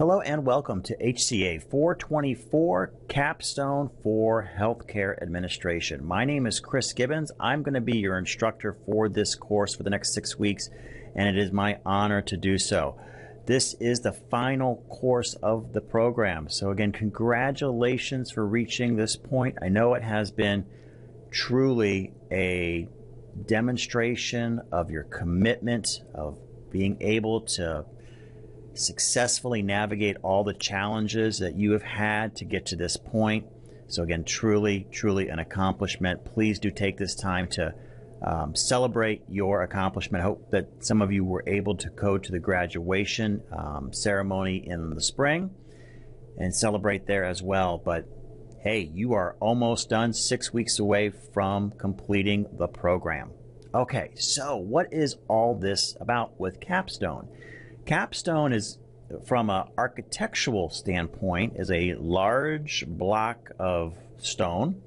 Hello and welcome to HCA 424 Capstone for Healthcare Administration. My name is Chris Gibbons. I'm going to be your instructor for this course for the next 6 weeks, and it is my honor to do so. This is the final course of the program. So again, congratulations for reaching this point. I know it has been truly a demonstration of your commitment, of being able to successfully navigate all the challenges that you have had to get to this point. So again, truly an accomplishment. Please do take this time to celebrate your accomplishment. I hope that some of you were able to go to the graduation ceremony in the spring and celebrate there as well. But hey, you are almost done, 6 weeks away from completing the program. Okay, so what is all this about with Capstone? Capstone is, from an architectural standpoint, is a large block of stone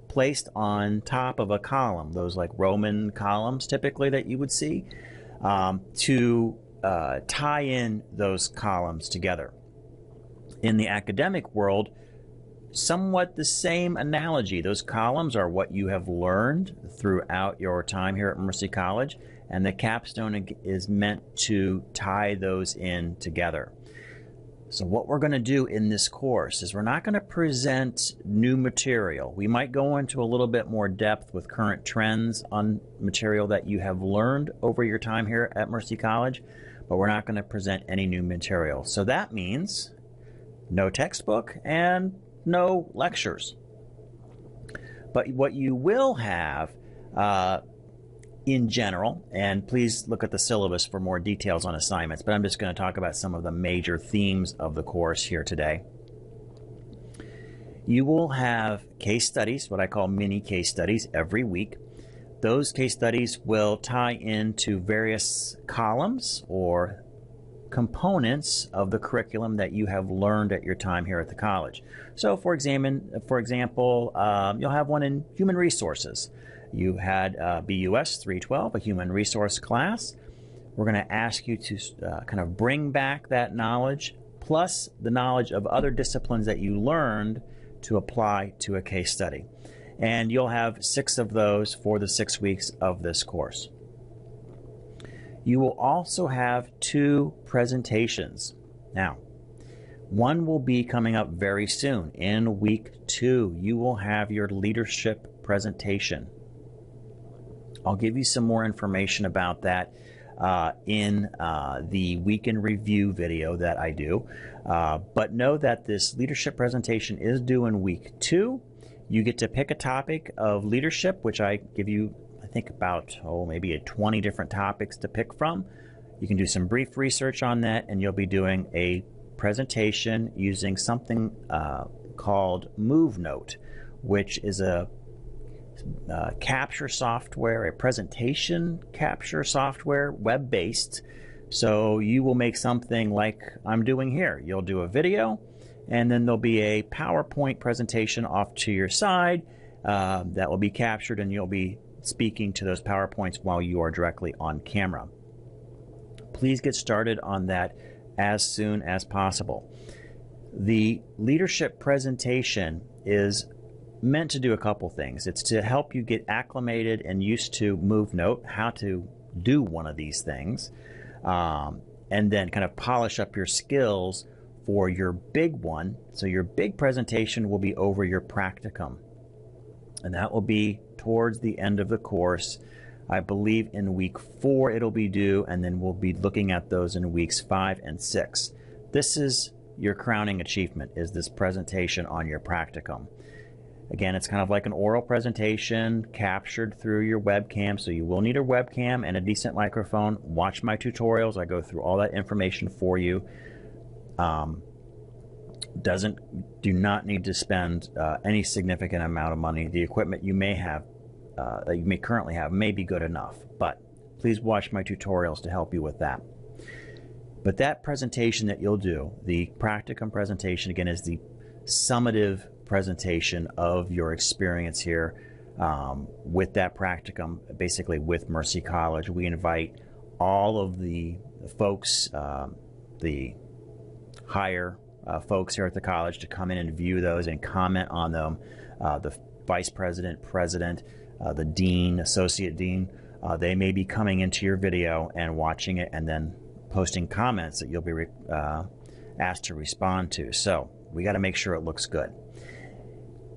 placed on top of a column, those like Roman columns typically that you would see, to tie in those columns together. In the academic world, somewhat the same analogy. Those columns are what you have learned throughout your time here at Mercy College, and the capstone is meant to tie those in together. So what we're going to do in this course is we're not going to present new material. We might go into a little bit more depth with current trends on material that you have learned over your time here at Mercy College, but we're not going to present any new material. So that means no textbook and no lectures. But what you will have in general, and please look at the syllabus for more details on assignments, but I'm just going to talk about some of the major themes of the course here today. You will have case studies, what I call mini case studies, every week. Those case studies will tie into various columns or components of the curriculum that you have learned at your time here at the college. So for example, you'll have one in human resources. You had BUS 312, a human resource class. We're going to ask you to kind of bring back that knowledge, plus the knowledge of other disciplines that you learned to apply to a case study. And you'll have 6 of those for the 6 weeks of this course. You will also have 2 presentations. Now, one will be coming up very soon. In week 2, you will have your leadership presentation. I'll give you some more information about that in the week in review video that I do. But know that this leadership presentation is due in week 2. You get to pick a topic of leadership, which I give you, I think, about maybe 20 different topics to pick from. You can do some brief research on that, and you'll be doing a presentation using something called MoveNote, which is a capture software, a presentation capture software, web-based. So you will make something like I'm doing here. You'll do a video, and then there'll be a PowerPoint presentation off to your side that will be captured, and you'll be speaking to those PowerPoints while you are directly on camera. Please get started on that as soon as possible. The leadership presentation is meant to do a couple things. It's to help you get acclimated and used to MoveNote, how to do one of these things, and then kind of polish up your skills for your big one. So your big presentation will be over your practicum, and that will be towards the end of the course. I believe in week 4 it'll be due, and then we'll be looking at those in weeks 5 and 6. This is your crowning achievement, is this presentation on your practicum. Again, it's kind of like an oral presentation captured through your webcam, so you will need a webcam and a decent microphone. Watch my tutorials. I go through all that information for you. Do not need to spend any significant amount of money. The equipment you may have, that you may currently have, may be good enough, but please watch my tutorials to help you with that. But that presentation that you'll do, the practicum presentation, again, is the summative presentation of your experience here with that practicum, basically with Mercy College. We invite all of the folks, the hire folks here at the college to come in and view those and comment on them. The vice president, president, the dean, associate dean, they may be coming into your video and watching it and then posting comments that you'll be asked to respond to. So we got to make sure it looks good.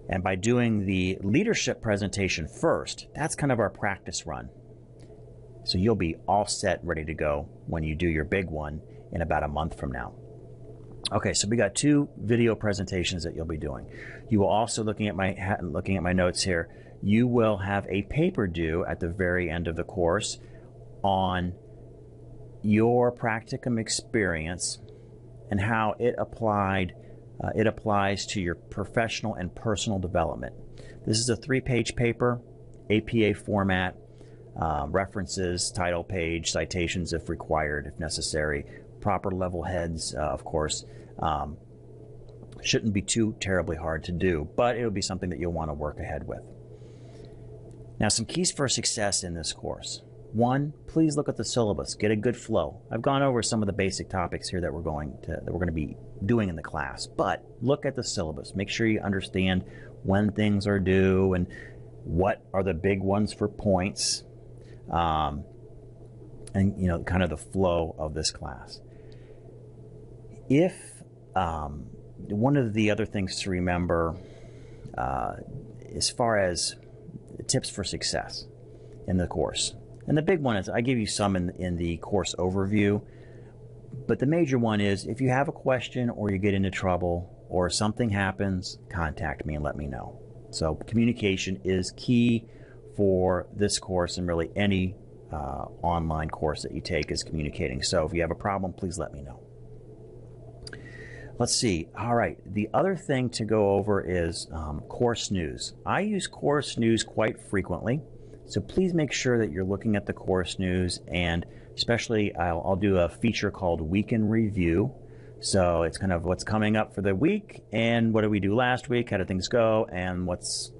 And by doing the leadership presentation first, that's kind of our practice run. So you'll be all set, ready to go when you do your big one in about a month from now. Okay, so we got 2 video presentations that you'll be doing. You will also, looking at my notes here, you will have a paper due at the very end of the course on your practicum experience and how it applies to your professional and personal development. This is a 3-page paper, APA format, references, title page, citations if required, if necessary, proper level heads, of course. Shouldn't be too terribly hard to do, but it'll be something that you'll want to work ahead with. Now, some keys for success in this course. 1, please look at the syllabus. Get a good flow. I've gone over some of the basic topics here that we're going to be doing in the class, but look at the syllabus. Make sure you understand when things are due and what are the big ones for points, and kind of the flow of this class. If one of the other things to remember as far as tips for success in the course, and the big one is, I give you some in the course overview, but the major one is, if you have a question or you get into trouble or something happens, contact me and let me know. So communication is key for this course, and really any online course that you take is communicating. So if you have a problem, please let me know. Let's see. All right. The other thing to go over is course news. I use course news quite frequently, so please make sure that you're looking at the course news, and especially I'll do a feature called Week in Review. So it's kind of what's coming up for the week, and what did we do last week, how did things go, and what's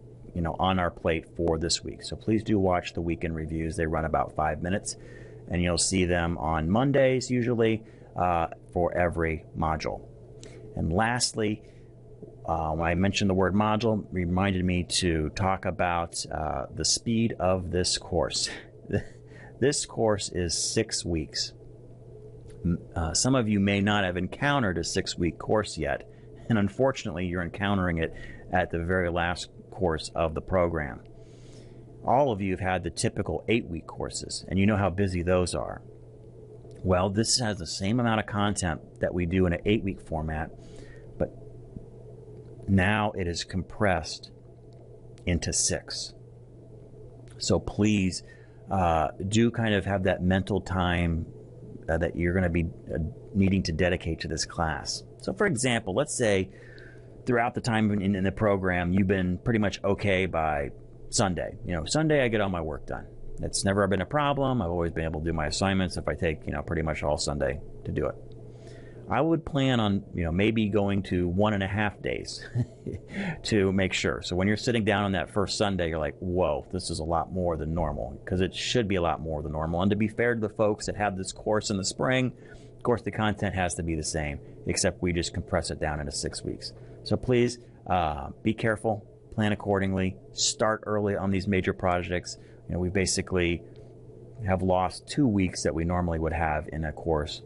on our plate for this week. So please do watch the Week in Reviews. They run about 5 minutes, and you'll see them on Mondays usually for every module. And lastly, when I mentioned the word module, reminded me to talk about the speed of this course. This course is 6 weeks. Some of you may not have encountered a 6-week course yet, and unfortunately you're encountering it at the very last course of the program. All of you have had the typical 8-week courses, and you know how busy those are. Well, this has the same amount of content that we do in an 8-week format, but now it is compressed into 6. So please do kind of have that mental time that you're going to be needing to dedicate to this class. So for example, let's say throughout the time in the program, you've been pretty much okay by Sunday. Sunday I get all my work done. It's never been a problem. I've always been able to do my assignments if I take, pretty much all Sunday to do it. I would plan on, maybe going to 1.5 days to make sure. So when you're sitting down on that first Sunday, you're like, whoa, this is a lot more than normal, because it should be a lot more than normal. And to be fair to the folks that have this course in the spring, of course, the content has to be the same, except we just compress it down into 6 weeks. So please be careful, plan accordingly, start early on these major projects. We basically have lost 2 weeks that we normally would have in a course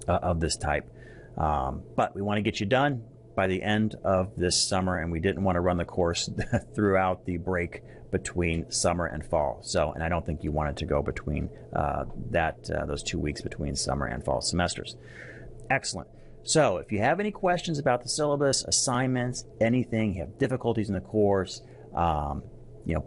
of this type. But we want to get you done by the end of this summer, and we didn't want to run the course throughout the break between summer and fall. And I don't think you wanted to go between those 2 weeks between summer and fall semesters. Excellent. So if you have any questions about the syllabus, assignments, anything, you have difficulties in the course,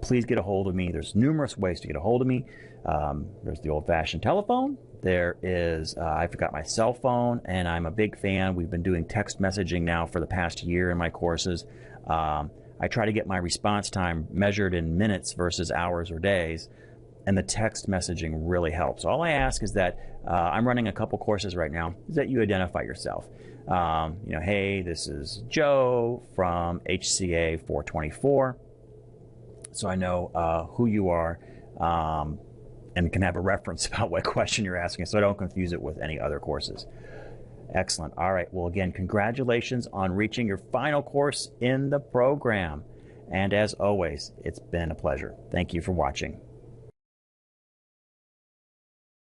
please get a hold of me. There's numerous ways to get a hold of me. There's the old-fashioned telephone. There is, I've got my cell phone, and I'm a big fan. We've been doing text messaging now for the past year in my courses. I try to get my response time measured in minutes versus hours or days, and the text messaging really helps. All I ask is that I'm running a couple courses right now, is that you identify yourself. Hey, this is Joe from HCA 424. So I know who you are, and can have a reference about what question you're asking, so I don't confuse it with any other courses. Excellent. All right. Well, again, congratulations on reaching your final course in the program. And as always, it's been a pleasure. Thank you for watching.